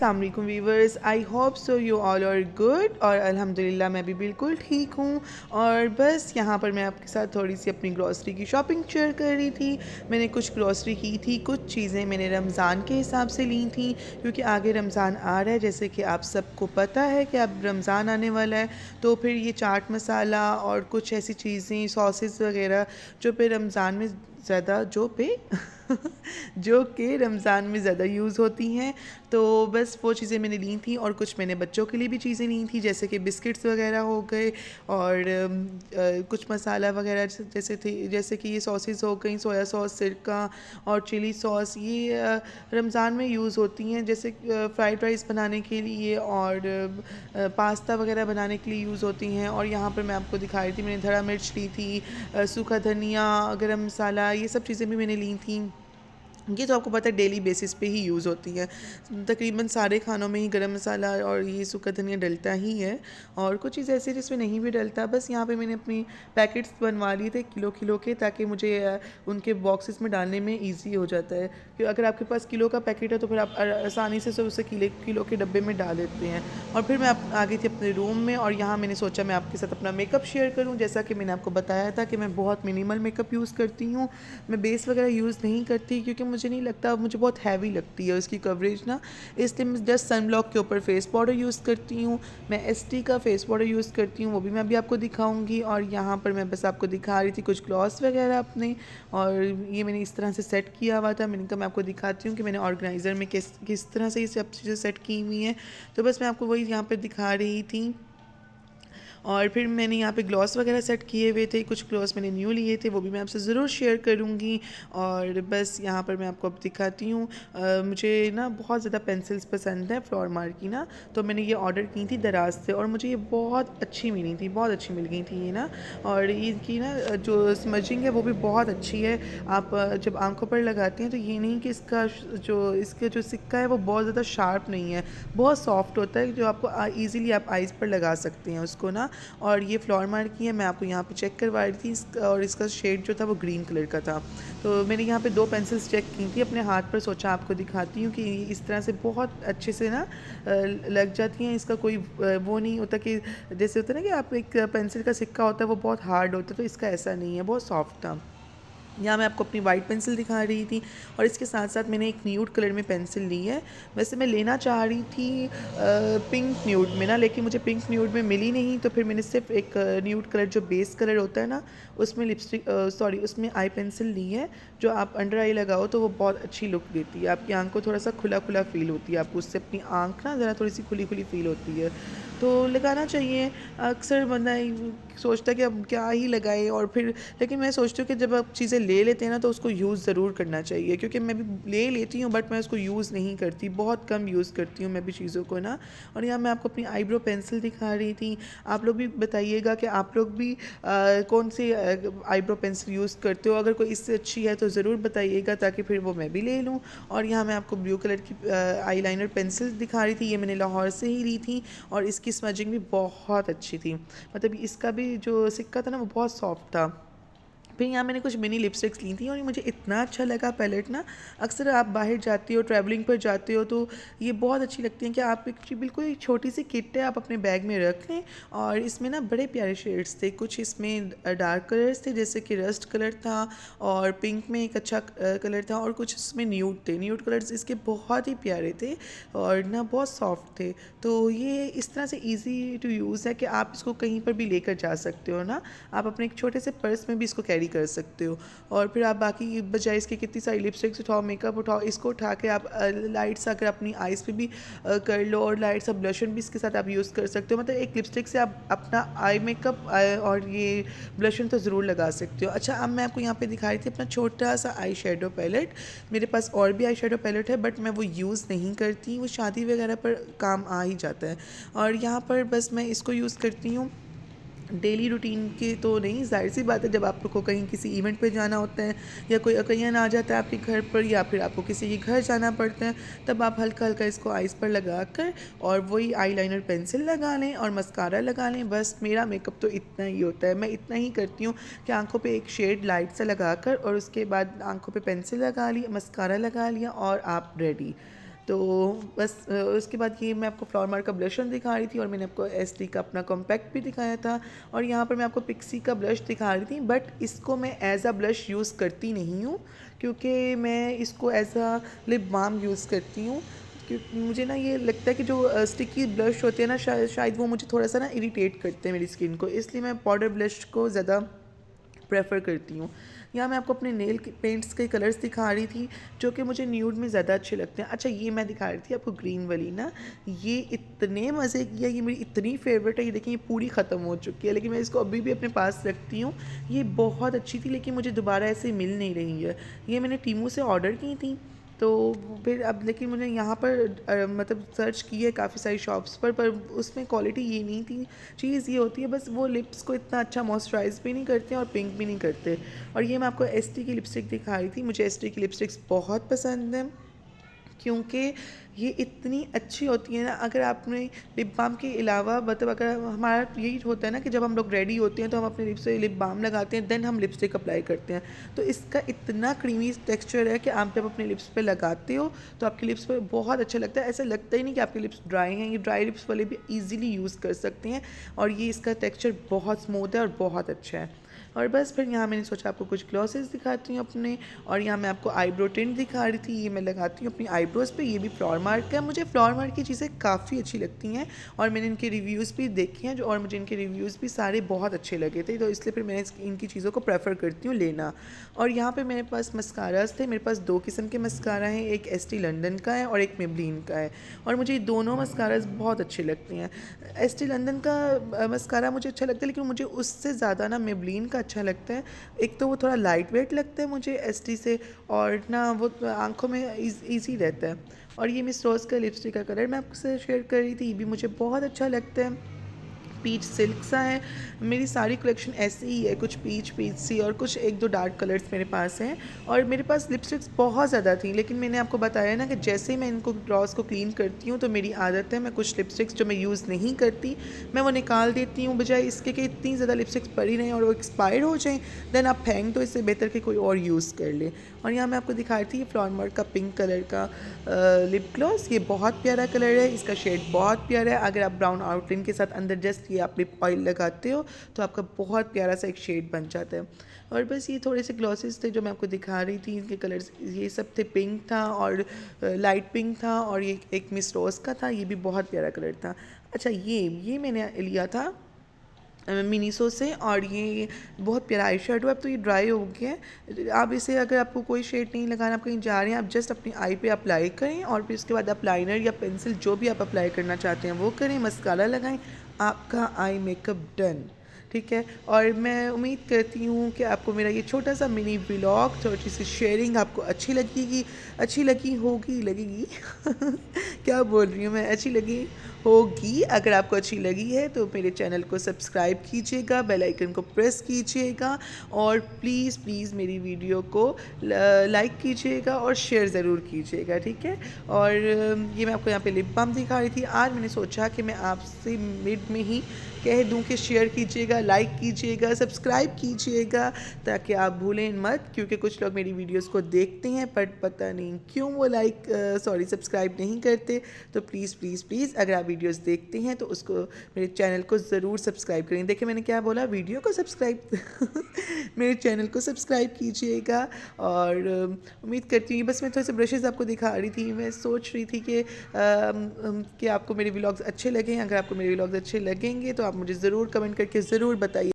अस्सलाम वालेकुम viewers, I hope so you all are good. और अल्हम्दुलिल्लाह मैं भी बिल्कुल ठीक हूँ। और बस यहाँ पर मैं आपके साथ थोड़ी सी अपनी ग्रॉसरी की शॉपिंग शेयर कर रही थी। मैंने कुछ ग्रॉसरी की थी, कुछ चीज़ें मैंने रमज़ान के हिसाब से ली थी, क्योंकि आगे रमज़ान आ रहा है। जैसे कि आप सबको पता है कि अब रमज़ान आने वाला है, तो फिर ये चाट मसाला और कुछ ऐसी चीज़ें, सॉसेस वगैरह जो पे रमज़ान में ज़्यादा जो कि रमज़ान में ज़्यादा यूज़ होती हैं, तो बस वो चीज़ें मैंने ली थी। और कुछ मैंने बच्चों के लिए भी चीज़ें ली थी, जैसे कि बिस्किट्स वगैरह हो गए, और कुछ मसाला वगैरह जैसे कि ये सॉसेस हो गई, सोया सॉस, सिरका और चिली सॉस। ये रमज़ान में यूज़ होती हैं, जैसे फ़्राइड राइस बनाने के लिए और पास्ता वगैरह बनाने के लिए यूज़ होती हैं। और यहाँ पर मैं आपको दिखा रही थी, मैंने हरा मिर्च ली थी, सूखा धनिया, गरम मसाला, ये सब चीज़ें भी मैंने ली थी। ये तो आपको पता है डेली बेसिस पे ही यूज़ होती हैं। तकरीबन सारे खानों में ही गरम मसाला और ये सूखा धनिया डलता ही है। और कुछ चीज़ ऐसी जिसमें नहीं भी डलता। बस यहाँ पे मैंने अपनी पैकेट्स बनवा लिए थे किलो किलो के, ताकि मुझे उनके बॉक्सेस में डालने में ईजी हो जाता है। कि अगर आपके पास किलो का पैकेट है तो फिर आप आसानी से सब उसे किलो के डब्बे में डाल देते हैं। और फिर मैं आ गई थी अपने रूम में, और यहाँ मैंने सोचा मैं आपके साथ अपना मेकअप शेयर करूँ। जैसा कि मैंने आपको बताया था कि मैं बहुत मिनिमल मेकअप यूज़ करती हूँ। मैं बेस वगैरह यूज़ नहीं करती, क्योंकि मुझे नहीं लगता, मुझे बहुत हैवी लगती है उसकी कवरेज ना। इसलिए मैं जस्ट सनब्लॉक के ऊपर फेस पाउडर यूज़ करती हूँ। मैं एसटी का फेस पाउडर यूज़ करती हूँ, वो भी मैं अभी आपको दिखाऊंगी। और यहाँ पर मैं बस आपको दिखा रही थी कुछ ग्लॉस वगैरह अपने, और ये मैंने इस तरह से सेट किया हुआ था। मैंने कहा मैं आपको दिखाती हूँ कि मैंने ऑर्गेनाइज़र में किस तरह से ये सब चीज़ें सेट की हुई हैं। तो बस मैं आपको वही यहाँ पर दिखा रही थी। और फिर मैंने यहाँ पे ग्लॉस वगैरह सेट किए हुए थे, कुछ ग्लॉस मैंने न्यू लिए थे, वो भी मैं आपसे ज़रूर शेयर करूँगी। और बस यहाँ पर मैं आपको अब दिखाती हूँ। मुझे ना बहुत ज़्यादा पेंसिल्स पसंद है फ्लोरमार की ना, तो मैंने ये ऑर्डर की थी दराज से, और मुझे ये बहुत अच्छी मिली थी, बहुत अच्छी मिल गई थी ये ना। और इनकी ना जो स्मजिंग है वो भी बहुत अच्छी है। आप जब आंखों पर लगाते हैं तो ये नहीं कि इसका जो सिक्का है वो बहुत ज़्यादा शार्प नहीं है, बहुत सॉफ्ट होता है, जो आपको ईज़िली आप आइज़ पर लगा सकते हैं उसको ना। और ये फ्लोरमार की है, मैं आपको यहाँ पे चेक करवा रही थी, और इसका शेड जो था वो ग्रीन कलर का था। तो मैंने यहाँ पे 2 पेंसिल्स चेक की थी अपने हाथ पर, सोचा आपको दिखाती हूँ कि इस तरह से बहुत अच्छे से ना लग जाती हैं। इसका कोई वो नहीं होता कि जैसे होता है ना कि आप एक पेंसिल का सिक्का होता है वो बहुत हार्ड होता है, तो इसका ऐसा नहीं है, बहुत सॉफ्ट था। यहाँ मैं आपको अपनी वाइट पेंसिल दिखा रही थी, और इसके साथ साथ मैंने एक न्यूड कलर में पेंसिल ली है। वैसे मैं लेना चाह रही थी पिंक न्यूड में ना, लेकिन मुझे पिंक न्यूड में मिली नहीं, तो फिर मैंने सिर्फ एक न्यूड कलर जो बेस कलर होता है ना, उसमें उसमें आई पेंसिल ली है, जो आप अंडर आई लगाओ तो वो बहुत अच्छी लुक देती है। आपकी आंख को थोड़ा सा खुला खुला फील होती है, आपको उससे अपनी आंख ना ज़रा थोड़ी सी खुली खुली फील होती है, तो लगाना चाहिए। अक्सर बंदा सोचता है कि अब क्या ही लगाए, और फिर लेकिन मैं सोचती हूँ कि जब आप चीज़ें ले लेते हैं ना तो उसको यूज़ ज़रूर करना चाहिए, क्योंकि मैं भी ले लेती हूँ बट मैं उसको यूज़ नहीं करती, बहुत कम यूज़ करती हूँ मैं भी चीज़ों को ना। और यहाँ मैं आपको अपनी आईब्रो पेंसिल दिखा रही थी। आप लोग भी बताइएगा कि आप लोग भी कौन सी आईब्रो पेंसिल यूज़ करते हो। अगर कोई इससे अच्छी है तो ज़रूर बताइएगा, ताकि फिर वो मैं भी ले लूँ। और यहाँ मैं आपको ब्लू कलर की आईलाइनर पेंसिल दिखा रही थी, ये मैंने लाहौर से ही ली थी, और इसकी स्मजिंग भी बहुत अच्छी थी। मतलब इसका भी जो सिक्का था ना वो बहुत सॉफ्ट था। फिर यहाँ मैंने कुछ मिनी लिपस्टिक्स ली थी, और ये मुझे इतना अच्छा लगा पैलेट ना। अक्सर आप बाहर जाते हो, ट्रैवलिंग पर जाते हो, तो ये बहुत अच्छी लगती हैं कि आप बिल्कुल एक छोटी सी किट है, आप अपने बैग में रख लें। और इसमें ना बड़े प्यारे शेड्स थे, कुछ इसमें डार्क कलर्स थे जैसे कि रस्ट कलर था, और पिंक में एक अच्छा कलर था, और कुछ इसमें न्यूड थे। न्यूड कलर्स इसके बहुत ही प्यारे थे, और ना बहुत सॉफ्ट थे। तो ये इस तरह से ईजी टू यूज़ है कि आप इसको कहीं पर भी लेकर जा सकते हो ना। आप अपने एक छोटे से पर्स में भी इसको कैरी कर सकते हो। और फिर आप बाकी बजाय इसके कितनी सारी लिपस्टिक्स उठाओ, मेकअप उठाओ, इसको उठा के आप लाइट्स अगर अपनी आइज़ पे भी कर लो, और लाइट्स आप ब्लशन भी इसके साथ आप यूज़ कर सकते हो। मतलब एक लिपस्टिक से आप अपना आई मेकअप और ये ब्लशन तो ज़रूर लगा सकते हो। अच्छा, अब मैं आपको यहाँ पे दिखा रही थी अपना छोटा सा आई शेडो पैलेट। मेरे पास और भी आई शेडो पैलेट है, बट मैं वो यूज़ नहीं करती, वो शादी वगैरह पर काम आ ही जाता है। और यहाँ पर बस मैं इसको यूज़ करती हूँ डेली रूटीन के तो नहीं, जाहिर सी बात है जब आप लोग को कहीं किसी इवेंट पे जाना होता है, या कोई ओकेजन आ जाता है आपके घर पर, या फिर आपको किसी के घर जाना पड़ता है, तब आप हल्का हल्का इसको आइज़ पर लगा कर और वही आईलाइनर पेंसिल लगा लें और मस्कारा लगा लें। बस मेरा मेकअप तो इतना ही होता है। मैं इतना ही करती हूँ कि आंखों पे एक शेड लाइट सा लगा कर, और उसके बाद आंखों पे पेंसिल लगा ली, मस्कारा लगा लिया, और आप रेडी। तो बस उसके बाद ये मैं आपको फ्लावर मार्क का ब्लशर दिखा रही थी और मैंने आपको एसटी का अपना कॉम्पैक्ट भी दिखाया था। और यहाँ पर मैं आपको पिक्सी का ब्लश दिखा रही थी, बट इसको मैं एज अ ब्लश यूज़ करती नहीं हूँ, क्योंकि मैं इसको as a lip balm use करती हूँ। क्योंकि मुझे ना ये लगता है कि जो स्टिकी ब्लश होते हैं ना, शायद वो मुझे थोड़ा सा ना इरिटेट करते हैं मेरी स्किन को, इसलिए मैं पाउडर ब्लश को ज़्यादा प्रेफर करती हूँ। यहाँ मैं आपको अपने नेल पेंट्स के कलर्स दिखा रही थी, जो कि मुझे न्यूड में ज़्यादा अच्छे लगते हैं। अच्छा, ये मैं दिखा रही थी आपको ग्रीन वाली ना, ये इतने मज़े की है, ये मेरी इतनी फेवरेट है। ये देखिए, ये पूरी ख़त्म हो चुकी है, लेकिन मैं इसको अभी भी अपने पास रखती हूँ। ये बहुत अच्छी थी, लेकिन मुझे दोबारा ऐसे मिल नहीं रही है। ये मैंने टीमू से ऑर्डर की थी, तो फिर अब लेकिन मुझे यहाँ पर मतलब सर्च की है काफ़ी सारी शॉप्स पर उसमें क्वालिटी ये नहीं थी। चीज़ ये होती है बस, वो लिप्स को इतना अच्छा मॉइस्चराइज भी नहीं करते और पिंक भी नहीं करते। और ये मैं आपको एसटी की लिपस्टिक दिखा रही थी। मुझे एसटी की लिपस्टिक्स बहुत पसंद है, क्योंकि ये इतनी अच्छी होती है ना। अगर आपने लिप बाम के अलावा, मतलब अगर हमारा यही होता है ना कि जब हम लोग रेडी होते हैं तो हम अपने लिप्स पे लिप बाम लगाते हैं, देन हम लिपस्टिक अप्लाई करते हैं। तो इसका इतना क्रीमी टेक्सचर है कि आप जब अपने लिप्स पे लगाते हो तो आपके लिप्स पे बहुत अच्छा लगता है। ऐसा लगता ही नहीं कि आपके लिप्स ड्राई हैं। ये ड्राई लिप्स वाले भी ईजिली यूज़ कर सकते हैं, और ये इसका टेक्सचर बहुत स्मूथ है और बहुत अच्छा है। और बस फिर यहाँ मैंने सोचा आपको कुछ ग्लॉसेस दिखाती हूँ अपने। और यहाँ मैं आपको आईब्रो टिंट दिखा रही थी। ये मैं लगाती हूँ अपनी आईब्रोज़ पे। ये भी फ्लावर मार्क का है। मुझे फ्लावर मार्क की चीज़ें काफ़ी अच्छी लगती हैं, और मैंने इनके रिव्यूज़ भी देखे हैं और मुझे इनके रिव्यूज़ भी सारे बहुत अच्छे लगे थे, तो इसलिए फिर मैं इनकी चीज़ों को प्रेफर करती हूँ लेना। और यहाँ पर मेरे पास मस्काराज थे। मेरे पास 2 किस्म के मस्कारा हैं, एक एस्टी लंदन का है और एक मेबलिन का है, और मुझे ये दोनों मस्काराज बहुत अच्छे लगते हैं। एस्टी लंदन का मस्कारा मुझे अच्छा लगता है, लेकिन मुझे उससे ज़्यादा ना मेबलिन का अच्छा लगता है। एक तो वो थोड़ा लाइट वेट लगता है मुझे एसटी से, और ना वो आंखों में ईजी रहता है। और ये मिस रोज़ का लिपस्टिक का कलर मैं आपसे शेयर कर रही थी, ये भी मुझे बहुत अच्छा लगता है। पीच सिल्क सा है। मेरी सारी कलेक्शन ऐसी ही है, कुछ पीच सी और कुछ 1-2 डार्क कलर्स मेरे पास हैं। और मेरे पास लिपस्टिक्स बहुत ज़्यादा थी, लेकिन मैंने आपको बताया ना कि जैसे ही मैं इनको ग्लॉस को क्लीन करती हूँ तो मेरी आदत है, मैं कुछ लिपस्टिक्स जो मैं यूज़ नहीं करती मैं वो निकाल देती हूँ, बजाय इसके कि इतनी ज़्यादा लिपस्टिक्स पड़ी रहें और वो एक्सपायर हो जाएँ, देन आप फेंक दो। इससे बेहतर कि कोई और यूज़ कर ले। और यहाँ मैं आपको दिखाई थी फ्लावर मार्क का पिंक कलर का लिप ग्लॉस। ये बहुत प्यारा कलर है, इसका शेड बहुत प्यारा है। अगर आप ब्राउन आउटलाइन के साथ अंदर जस्ट ये आप लिप ऑयल लगाते हो तो आपका बहुत प्यारा सा एक शेड बन जाता है। और बस ये थोड़े से ग्लॉसेस थे जो मैं आपको दिखा रही थी। इनके कलर्स ये सब थे, पिंक था और लाइट पिंक था, और ये एक मिस रोज़ का था, ये भी बहुत प्यारा कलर था। अच्छा, ये मैंने लिया था मिनीसो से, और ये बहुत प्यारा आई शेडो। अब तो ये ड्राई हो गया है। आप इसे, अगर आपको कोई शेड नहीं लगाना, आप कहीं जा रहे हैं, आप जस्ट अपनी आई पे अप्लाई करें, और फिर उसके बाद आप लाइनर या पेंसिल जो भी आप अप्लाई करना चाहते हैं वो करें, मस्कारा लगाएं, आपका आई मेकअप डन। ठीक है। और मैं उम्मीद करती हूँ कि आपको मेरा ये छोटा सा मिनी व्लॉग, छोटी सी शेयरिंग आपको अच्छी लगी लगेगी क्या बोल रही हूँ मैं, अच्छी लगी होगी। अगर आपको अच्छी लगी है तो मेरे चैनल को सब्सक्राइब कीजिएगा, बेल आइकन को प्रेस कीजिएगा, और प्लीज़ मेरी वीडियो को लाइक कीजिएगा और शेयर ज़रूर कीजिएगा। ठीक है। और ये मैं आपको यहाँ पे लिप बाम दिखा रही थी। आज मैंने सोचा कि मैं आपसे मिड में ही कह दूं कि शेयर कीजिएगा, लाइक कीजिएगा, सब्सक्राइब कीजिएगा, ताकि आप भूलें मत, क्योंकि कुछ लोग मेरी वीडियोस को देखते हैं पर पता नहीं क्यों वो सब्सक्राइब नहीं करते। तो प्लीज़ अगर आप वीडियोस देखते हैं तो उसको, मेरे चैनल को ज़रूर सब्सक्राइब करें। देखिए मैंने क्या बोला, वीडियो को सब्सक्राइब मेरे चैनल को सब्सक्राइब कीजिएगा। और उम्मीद करती हूँ, बस मैं थोड़े से ब्रशेज़ आपको दिखा रही थी। मैं सोच रही थी कि आपको मेरे व्लॉग्स अच्छे लगें। अगर आपको मेरे व्लॉग्स अच्छे लगेंगे तो आप मुझे ज़रूर कमेंट करके ज़रूर बताइए।